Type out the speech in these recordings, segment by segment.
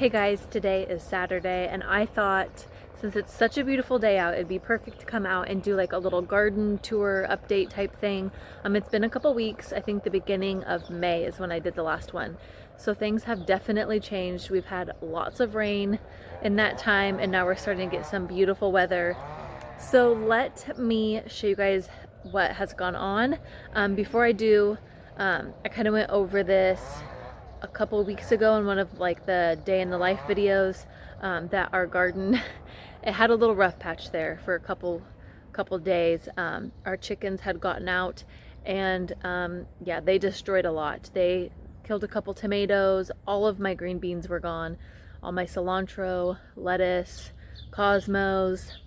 Hey guys, today is Saturday and I thought since it's such a beautiful day out, it'd be perfect to come out and do like a little garden tour update type thing. It's been a couple weeks. I think the beginning of May is when I did the last one. So things have definitely changed. We've had lots of rain in that time and now we're starting to get some beautiful weather. So let me show you guys what has gone on. Before I do, I kind of went over this a couple weeks ago in one of like the day in the life videos, that our garden it had a little rough patch there for a couple days. Our chickens had gotten out and yeah, they destroyed a lot. They killed a couple tomatoes, all of my green beans were gone, all my cilantro, lettuce, cosmos,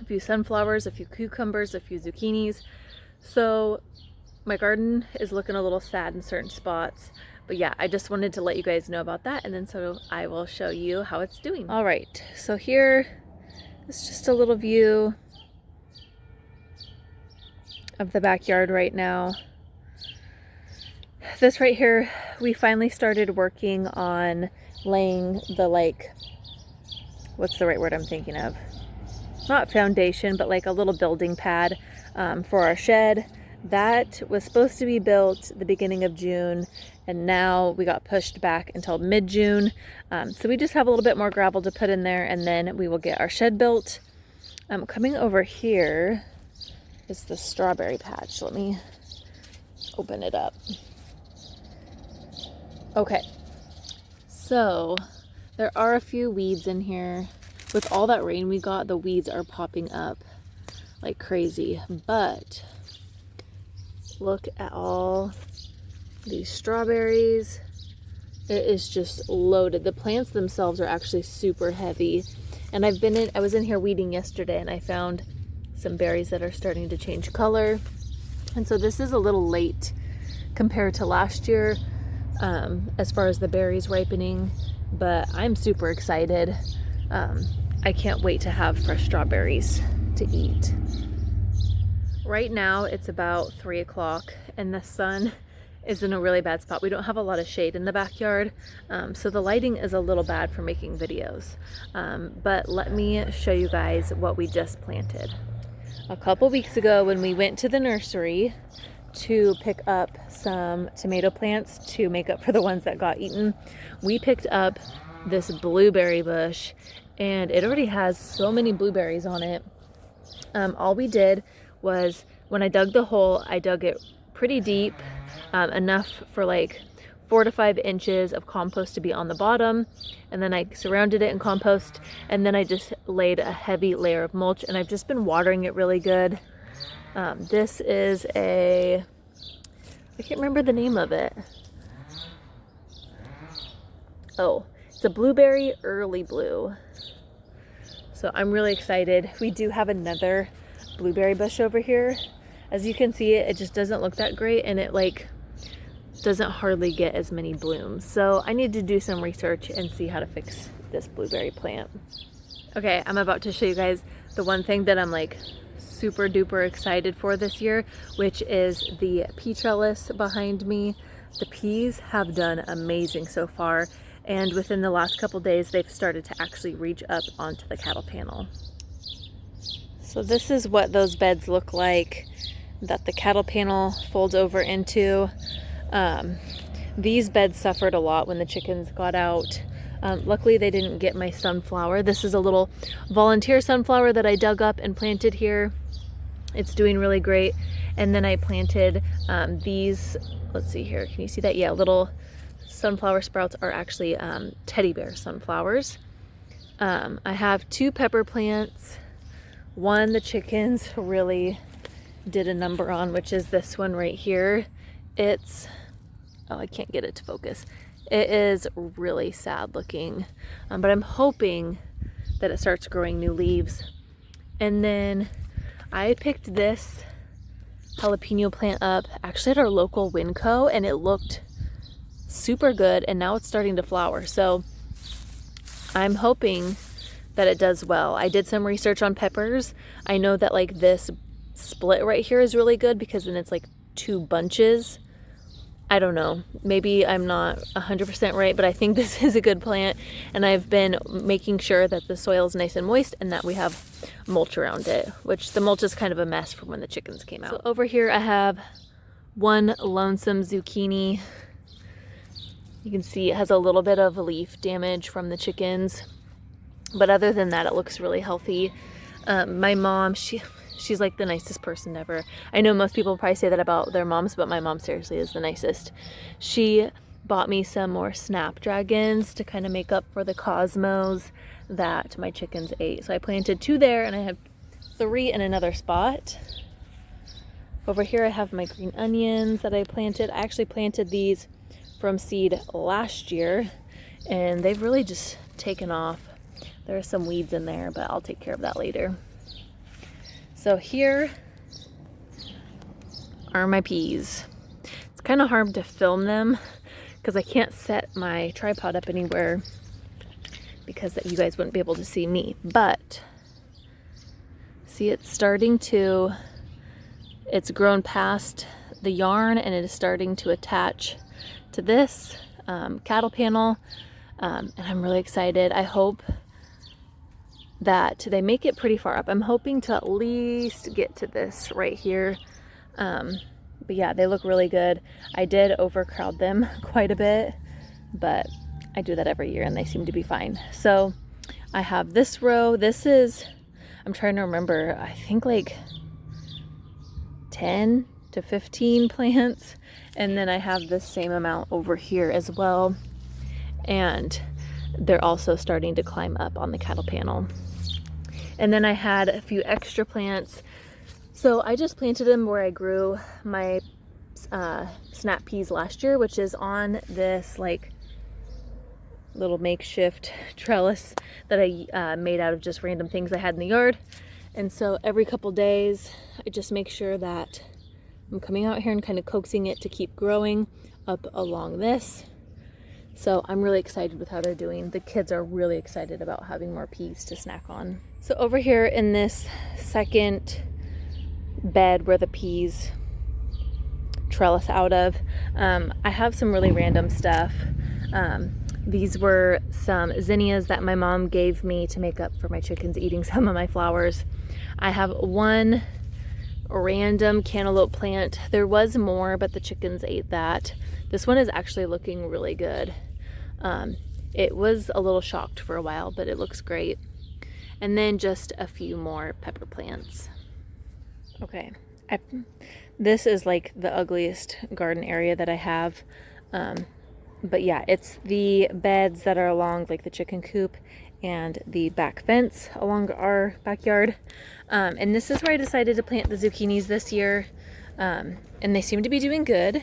a few sunflowers, a few cucumbers, a few zucchinis. So my garden is looking a little sad in certain spots. But yeah, I just wanted to let you guys know about that, and then so I will show you how it's doing. All right, so here is just a little view of the backyard right now. This right here, we finally started working on laying the what's the right word I'm thinking of? Not foundation, but like a little building pad for our shed. That was supposed to be built the beginning of June, and now we got pushed back until mid-June. So we just have a little bit more gravel to put in there, and then we will get our shed built. Coming over here is the strawberry patch. Let me open it up. Okay, so there are a few weeds in here. With all that rain we got, the weeds are popping up like crazy, but look at all these strawberries. It is just loaded. The plants themselves are actually super heavy. And I was in here weeding yesterday and I found some berries that are starting to change color. And so this is a little late compared to last year as far as the berries ripening, but I'm super excited. I can't wait to have fresh strawberries to eat. Right now it's about 3 o'clock and the sun is in a really bad spot. We don't have a lot of shade in the backyard, so the lighting is a little bad for making videos. But let me show you guys what we just planted. A couple weeks ago when we went to the nursery to pick up some tomato plants to make up for the ones that got eaten, we picked up this blueberry bush and it already has so many blueberries on it. All we did was when I dug the hole, I dug it pretty deep, enough for like 4 to 5 inches of compost to be on the bottom, and then I surrounded it in compost, and then I just laid a heavy layer of mulch, and I've just been watering it really good. This is I can't remember the name of it. Oh, it's a blueberry early blue. So I'm really excited. We do have another blueberry bush over here. As you can see, it just doesn't look that great, and it like doesn't hardly get as many blooms. So I need to do some research and see how to fix this blueberry plant. Okay, I'm about to show you guys the one thing that I'm like super duper excited for this year, which is the pea trellis behind me. The peas have done amazing so far, and within the last couple days they've started to actually reach up onto the cattle panel. So this is what those beds look like that the cattle panel folds over into. These beds suffered a lot when the chickens got out. Luckily they didn't get my sunflower. This is a little volunteer sunflower that I dug up and planted here. It's doing really great. And then I planted these, let's see here, can you see that? Yeah, little sunflower sprouts are actually teddy bear sunflowers. I have 2 pepper plants. One the chickens really did a number on, which is this one right here. It's, oh, I can't get it to focus. It is really sad looking, but I'm hoping that it starts growing new leaves. And then I picked this jalapeno plant up actually at our local Winco, and it looked super good, and now it's starting to flower. So I'm hoping that it does well. I did some research on peppers. I know that like this split right here is really good because then it's like 2 bunches I don't know, maybe I'm not 100% right, but I think this is a good plant, and I've been making sure that the soil is nice and moist and that we have mulch around it, which the mulch is kind of a mess from when the chickens came out. So over here I have one lonesome zucchini. You can see it has a little bit of leaf damage from the chickens, but other than that, it looks really healthy. My mom, she's like the nicest person ever. I know most people probably say that about their moms, but my mom seriously is the nicest. She bought me some more snapdragons to kind of make up for the cosmos that my chickens ate. So I planted 2 there, and I have 3 in another spot. Over here I have my green onions that I planted. I actually planted these from seed last year, and they've really just taken off. There are some weeds in there, but I'll take care of that later. So here are my peas. It's kind of hard to film them because I can't set my tripod up anywhere because you guys wouldn't be able to see me. But see, it's grown past the yarn, and it is starting to attach to this cattle panel, and I'm really excited. I hope that they make it pretty far up. I'm hoping to at least get to this right here. But yeah, they look really good. I did overcrowd them quite a bit, but I do that every year and they seem to be fine. So I have this row. This is, I'm trying to remember, I think like 10 to 15 plants. And then I have the same amount over here as well. And they're also starting to climb up on the cattle panel. And then I had a few extra plants. So I just planted them where I grew my snap peas last year, which is on this like little makeshift trellis that I made out of just random things I had in the yard. And so every couple days, I just make sure that I'm coming out here and kind of coaxing it to keep growing up along this. So I'm really excited with how they're doing. The kids are really excited about having more peas to snack on. So over here in this second bed where the peas trellis out of, I have some really random stuff. These were some zinnias that my mom gave me to make up for my chickens eating some of my flowers. I have one random cantaloupe plant. There was more, but the chickens ate that. This one is actually looking really good. It was a little shocked for a while, but it looks great. And then just a few more pepper plants. Okay, this is like the ugliest garden area that I have. But yeah, it's the beds that are along like the chicken coop and the back fence along our backyard. And this is where I decided to plant the zucchinis this year. And they seem to be doing good.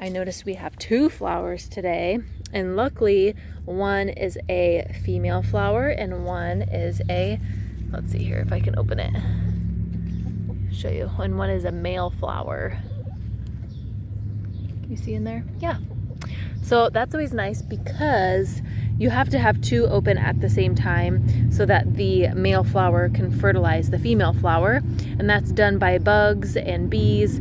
I noticed we have 2 flowers today, and luckily one is a female flower and one is a, let's see here if I can open it, show you, and one is a male flower. Can you see in there? Yeah. So that's always nice because you have to have 2 open at the same time so that the male flower can fertilize the female flower, and that's done by bugs and bees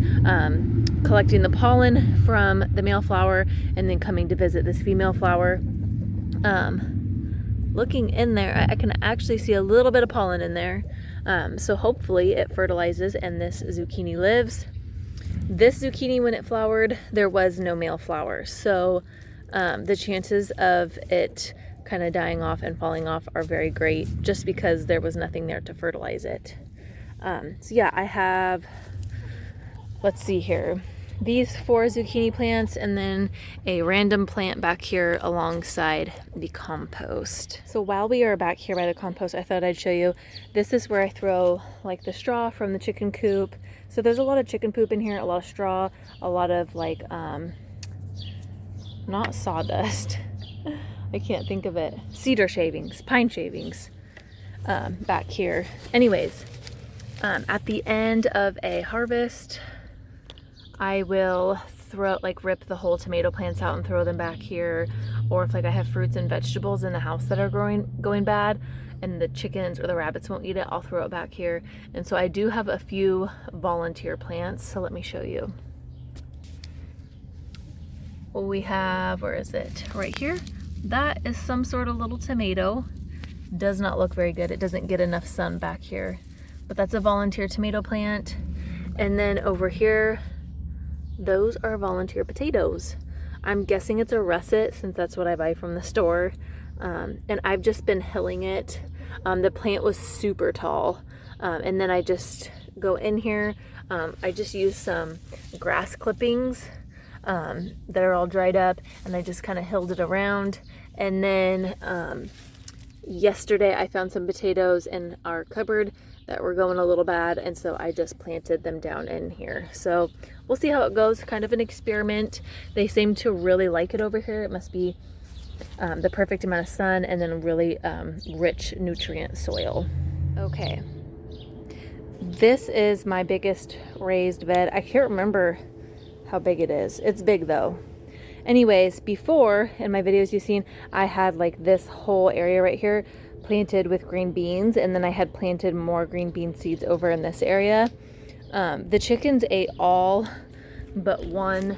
collecting the pollen from the male flower and then coming to visit this female flower. Looking in there, I can actually see a little bit of pollen in there, so hopefully it fertilizes and this zucchini lives. This zucchini, when it flowered, there was no male flower, so the chances of it kind of dying off and falling off are very great just because there was nothing there to fertilize it. So yeah, I have, let's see here, these 4 zucchini plants and then a random plant back here alongside the compost. So while we are back here by the compost, I thought I'd show you, this is where I throw like the straw from the chicken coop. So there's a lot of chicken poop in here, a lot of straw, a lot of like, not sawdust, I can't think of it, cedar shavings, pine shavings back here. Anyways, at the end of a harvest, I will rip the whole tomato plants out and throw them back here. Or if like I have fruits and vegetables in the house that are going bad and the chickens or the rabbits won't eat it, I'll throw it back here. And so I do have a few volunteer plants, so let me show you. we have, where is it? Right here. That is some sort of little tomato. Does not look very good. It doesn't get enough sun back here, but that's a volunteer tomato plant. And then over here, those are volunteer potatoes. I'm guessing it's a russet since that's what I buy from the store. And I've just been hilling it. The plant was super tall. And then I just go in here. I just use some grass clippings that are all dried up, and I just kind of hilled it around. And then yesterday I found some potatoes in our cupboard that were going a little bad, and so I just planted them down in here. So we'll see how it goes. Kind of an experiment. They seem to really like it over here. It must be the perfect amount of sun and then really rich nutrient soil. Okay, this is my biggest raised bed. I can't remember how big it is. It's big though. Anyways, before in my videos you've seen, I had like this whole area right here planted with green beans, and then I had planted more green bean seeds over in this area. The chickens ate all but one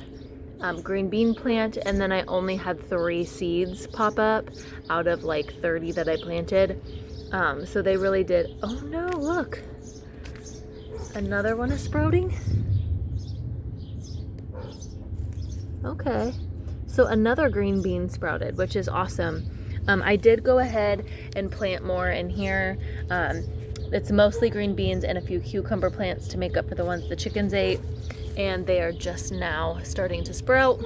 green bean plant, and then I only had 3 seeds pop up out of like 30 that I planted. So they really did. Oh no, look, another one is sprouting. Okay, so another green bean sprouted, which is awesome. I did go ahead and plant more in here. It's mostly green beans and a few cucumber plants to make up for the ones the chickens ate, and they are just now starting to sprout.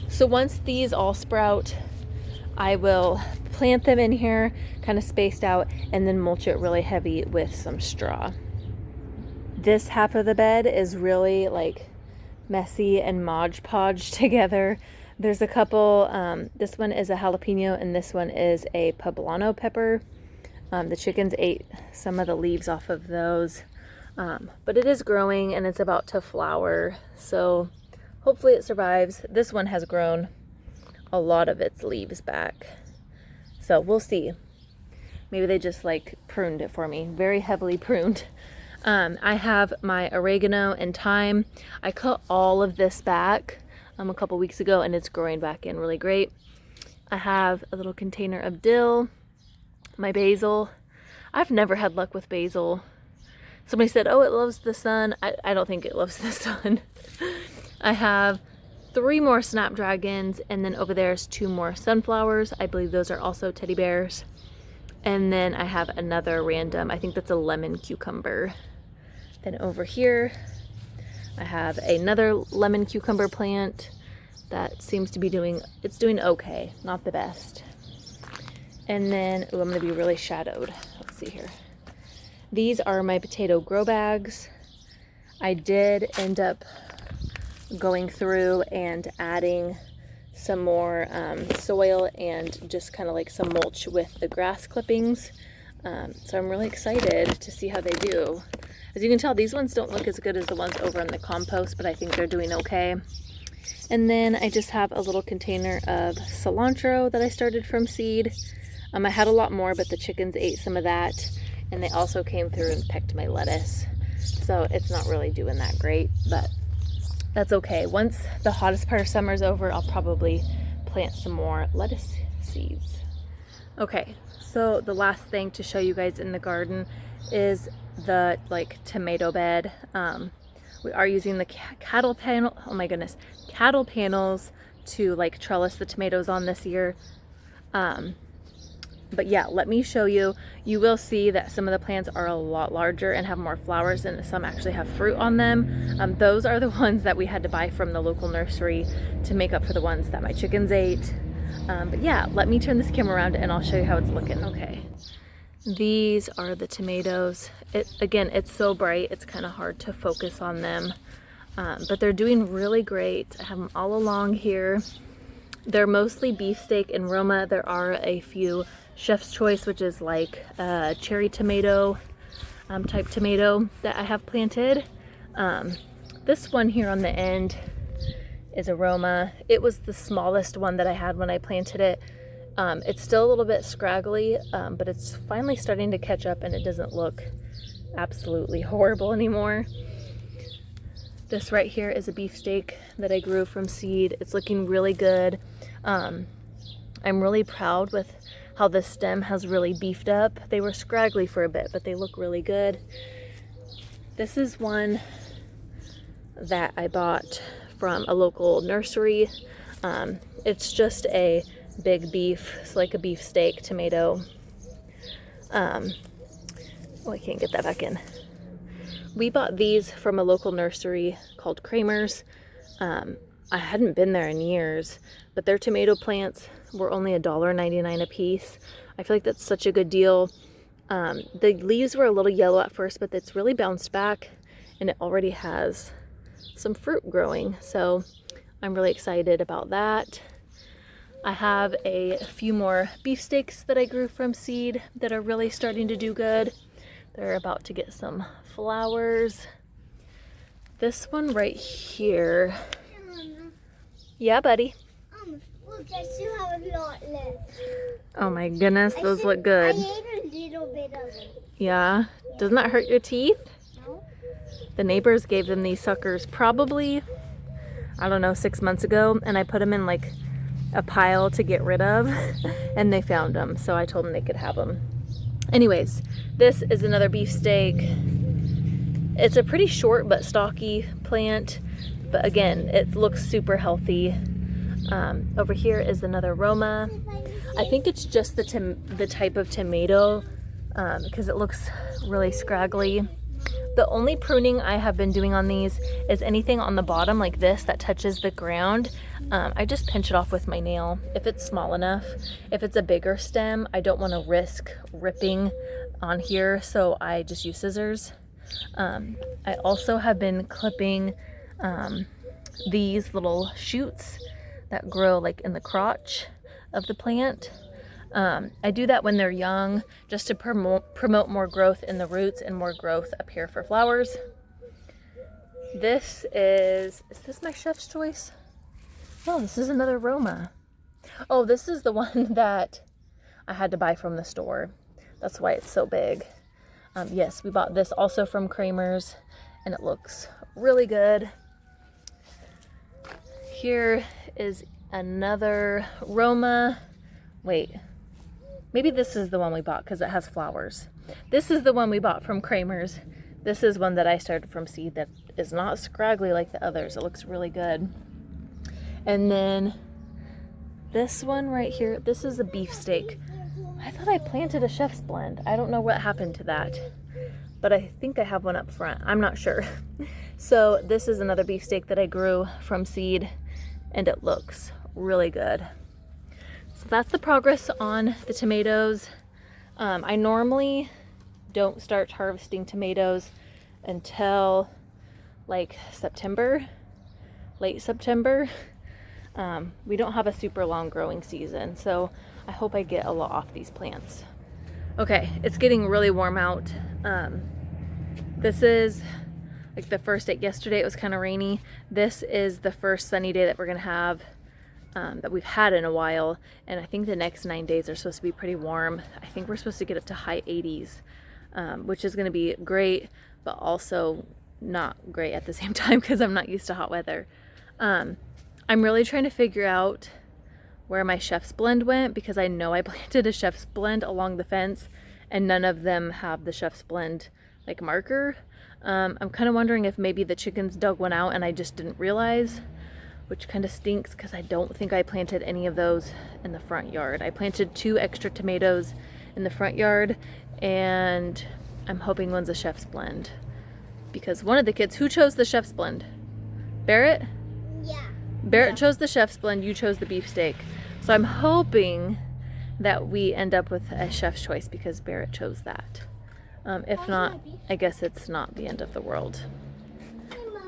So once these all sprout, I will plant them in here, kind of spaced out, and then mulch it really heavy with some straw. This half of the bed is really like messy and Mod Podge together. There's a couple, this one is a jalapeno and this one is a poblano pepper. The chickens ate some of the leaves off of those, but it is growing and it's about to flower, so hopefully it survives. This one has grown a lot of its leaves back, so we'll see. Maybe they just like pruned it for me, very heavily pruned. I have my oregano and thyme. I cut all of this back a couple weeks ago and it's growing back in really great. I have a little container of dill, my basil. I've never had luck with basil. Somebody said, oh, it loves the sun. I don't think it loves the sun. I have 3 more snapdragons, and then over there's 2 more sunflowers. I believe those are also teddy bears. And then I have another random, I think that's a lemon cucumber. Then over here, I have another lemon cucumber plant that seems to be doing okay, not the best. And then, oh, I'm gonna be really shadowed. Let's see here. These are my potato grow bags. I did end up going through and adding some more soil and just kind of like some mulch with the grass clippings. So I'm really excited to see how they do. As you can tell, these ones don't look as good as the ones over in the compost, but I think they're doing okay. And then I just have a little container of cilantro that I started from seed. I had a lot more, but the chickens ate some of that, and they also came through and pecked my lettuce. So it's not really doing that great, but that's okay. Once the hottest part of summer is over, I'll probably plant some more lettuce seeds. Okay, so the last thing to show you guys in the garden is the like tomato bed. We are using the cattle panel, oh my goodness, cattle panels to like trellis the tomatoes on this year. But yeah, let me show you. You will see that some of the plants are a lot larger and have more flowers, and some actually have fruit on them. Those are the ones that we had to buy from the local nursery to make up for the ones that my chickens ate. But yeah, let me turn this camera around and I'll show you how it's looking. Okay, these are the tomatoes. Again, it's so bright, it's kind of hard to focus on them, but they're doing really great. I have them all along here. They're mostly beefsteak and Roma. There are a few Chef's Choice, which is like a cherry tomato type tomato that I have planted. This one here on the end is a Roma. It was the smallest one that I had when I planted it. It's still a little bit scraggly, but it's finally starting to catch up and it doesn't look absolutely horrible anymore. This right here is a beefsteak that I grew from seed. It's looking really good. I'm really proud with how the stem has really beefed up. They were scraggly for a bit, but they look really good. This is one that I bought from a local nursery. It's just a big beef, it's like a beefsteak tomato. Oh, I can't get that back in. We bought these from a local nursery called Kramer's. I hadn't been there in years, but their tomato plants were only $1.99 a piece. I feel like that's such a good deal. The leaves were a little yellow at first, but it's really bounced back and it already has some fruit growing. So I'm really excited about that. I have a few more beefsteaks that I grew from seed that are really starting to do good. They're about to get some flowers. This one right here. Yeah, buddy. Look, I still have a lot left. Oh my goodness, those look good. I ate a little bit of it. Yeah? Doesn't that hurt your teeth? No. The neighbors gave them these suckers probably, I don't know, 6 months ago, and I put them in like a pile to get rid of, and they found them, so I told them they could have them. Anyways, this is another beefsteak. It's a pretty short but stocky plant, but again, it looks super healthy. Over here is another Roma. I think it's just the type of tomato because it looks really scraggly. The only pruning I have been doing on these is anything on the bottom like this that touches the ground. I just pinch it off with my nail if it's small enough. If it's a bigger stem, I don't want to risk ripping on here, so I just use scissors. I also have been clipping these little shoots that grow like in the crotch of the plant. I do that when they're young just to promote more growth in the roots and more growth up here for flowers. Is this my chef's choice? No, this is another Roma. Oh, this is the one that I had to buy from the store. That's why it's so big. Yes, we bought this also from Kramer's and it looks really good. Here is another Roma. Wait, maybe this is the one we bought because it has flowers. This is the one we bought from Kramer's. This is one that I started from seed that is not scraggly like the others. It looks really good. And then this one right here, this is a beefsteak. I thought I planted a chef's blend. I don't know what happened to that, but I think I have one up front. I'm not sure. So this is another beefsteak that I grew from seed and it looks really good. So that's the progress on the tomatoes. I normally don't start harvesting tomatoes until like September, late September. We don't have a super long growing season, so I hope I get a lot off these plants. Okay, it's getting really warm out. This is like the first day. Yesterday it was kind of rainy. This is the first sunny day that we're gonna have that we've had in a while, and I think the next 9 days are supposed to be pretty warm. I think we're supposed to get up to high 80s, which is gonna be great, but also not great at the same time because I'm not used to hot weather. I'm really trying to figure out where my chef's blend went because I know I planted a chef's blend along the fence and none of them have the chef's blend like marker. I'm kind of wondering if maybe the chickens dug one out and I just didn't realize, which kind of stinks because I don't think I planted any of those in the front yard. I planted 2 extra tomatoes in the front yard and I'm hoping one's a chef's blend because one of the kids, who chose the chef's blend? Barrett? Yeah. Barrett chose the chef's blend, you chose the beefsteak. So I'm hoping that we end up with a chef's choice because Barrett chose that. If not, I guess it's not the end of the world.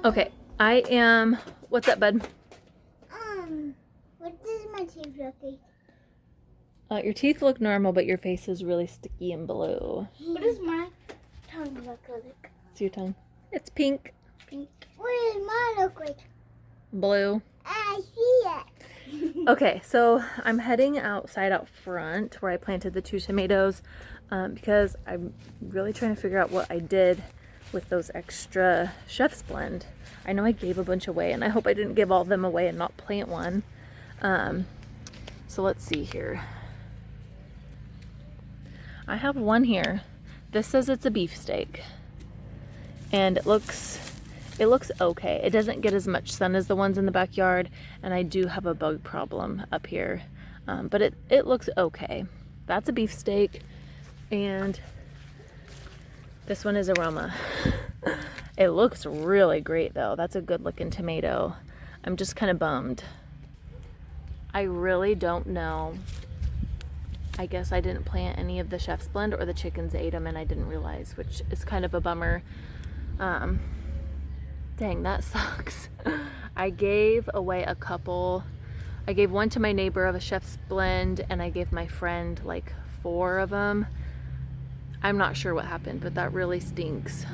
Okay, I am, what's up, bud? What does my teeth look like? Your teeth look normal, but your face is really sticky and blue. What does my tongue look like? It's your tongue. It's pink. Pink. What does mine look like? Blue. I see it. Okay, so I'm heading outside out front where I planted the 2 tomatoes because I'm really trying to figure out what I did with those extra Chef's Blend. I know I gave a bunch away, and I hope I didn't give all of them away and not plant one. So let's see here. I have one here. This says it's a beefsteak, and it looks okay. It doesn't get as much sun as the ones in the backyard, and I do have a bug problem up here, but it looks okay. That's a beefsteak, and this one is aroma. It looks really great though. That's a good looking tomato. I'm just kind of bummed. I really don't know. I guess I didn't plant any of the Chef's Blend, or the chickens ate them and I didn't realize, which is kind of a bummer. Dang, that sucks. I gave away a couple. I gave one to my neighbor of a Chef's Blend, and I gave my friend like 4 of them. I'm not sure what happened, but that really stinks.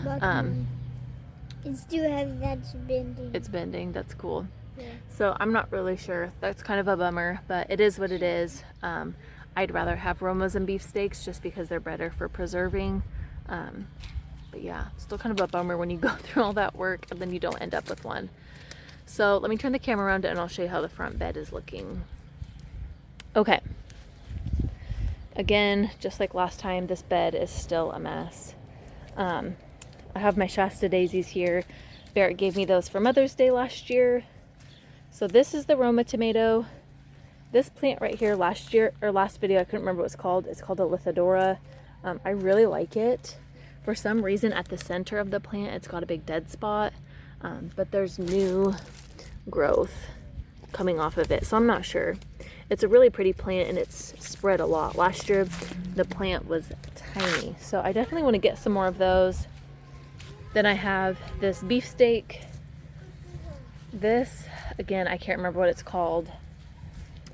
It's too heavy, that's bending. It's bending, that's cool. Yeah. So I'm not really sure. That's kind of a bummer, but it is what it is. I'd rather have Romas and beefsteaks just because they're better for preserving. But yeah, still kind of a bummer when you go through all that work and then you don't end up with one. So let me turn the camera around and I'll show you how the front bed is looking. Okay. Again, just like last time, this bed is still a mess. I have my Shasta daisies here. Barrett gave me those for Mother's Day last year. So this is the Roma tomato. This plant right here last video, I couldn't remember what it's called. It's called a Lithidora. I really like it. For some reason at the center of the plant, it's got a big dead spot, but there's new growth coming off of it. So I'm not sure. It's a really pretty plant and it's spread a lot. Last year, the plant was tiny. So I definitely want to get some more of those. Then I have this beefsteak. This, again, I can't remember what it's called.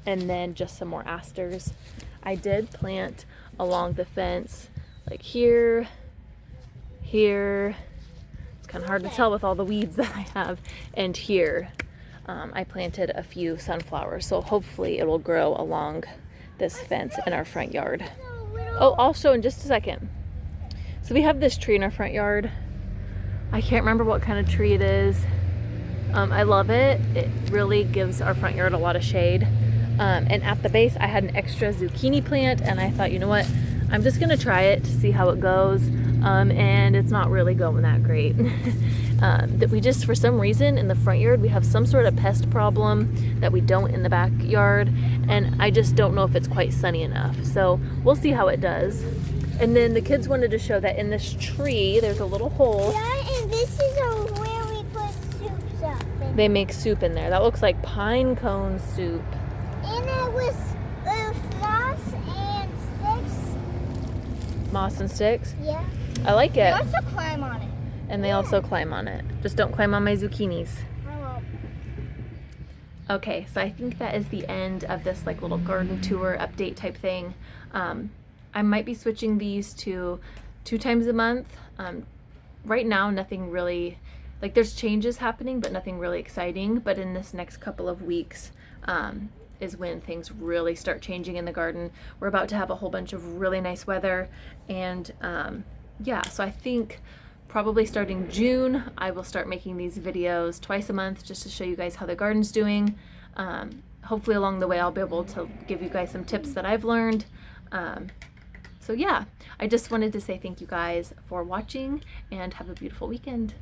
And then just some more asters. I did plant along the fence, like here, here. It's kind of hard to tell with all the weeds that I have. And here, I planted a few sunflowers. So hopefully it will grow along this fence in our front yard. Oh, I'll show in just a second. So we have this tree in our front yard. I can't remember what kind of tree it is. I love it. It really gives our front yard a lot of shade. And at the base I had an extra zucchini plant, and I thought, you know what, I'm just gonna try it to see how it goes. And it's not really going that great. That we just, for some reason in the front yard, we have some sort of pest problem that we don't in the backyard, and I just don't know if it's quite sunny enough. So we'll see how it does. And then the kids wanted to show that in this tree there's a little hole. Yeah, and this is where we put soups up. They make soup in there. That looks like pine cone soup. And it was moss and sticks. Moss and sticks? Yeah. I like it. They also climb on it. And they also climb on it. Just don't climb on my zucchinis. I won't. Okay, so I think that is the end of this like little garden tour update type thing. I might be switching these to 2 times a month. Right now, nothing really, like there's changes happening, but nothing really exciting. But in this next couple of weeks is when things really start changing in the garden. We're about to have a whole bunch of really nice weather. And yeah, so I think probably starting June, I will start making these videos twice a month just to show you guys how the garden's doing. Hopefully along the way, I'll be able to give you guys some tips that I've learned. So yeah, I just wanted to say thank you guys for watching and have a beautiful weekend.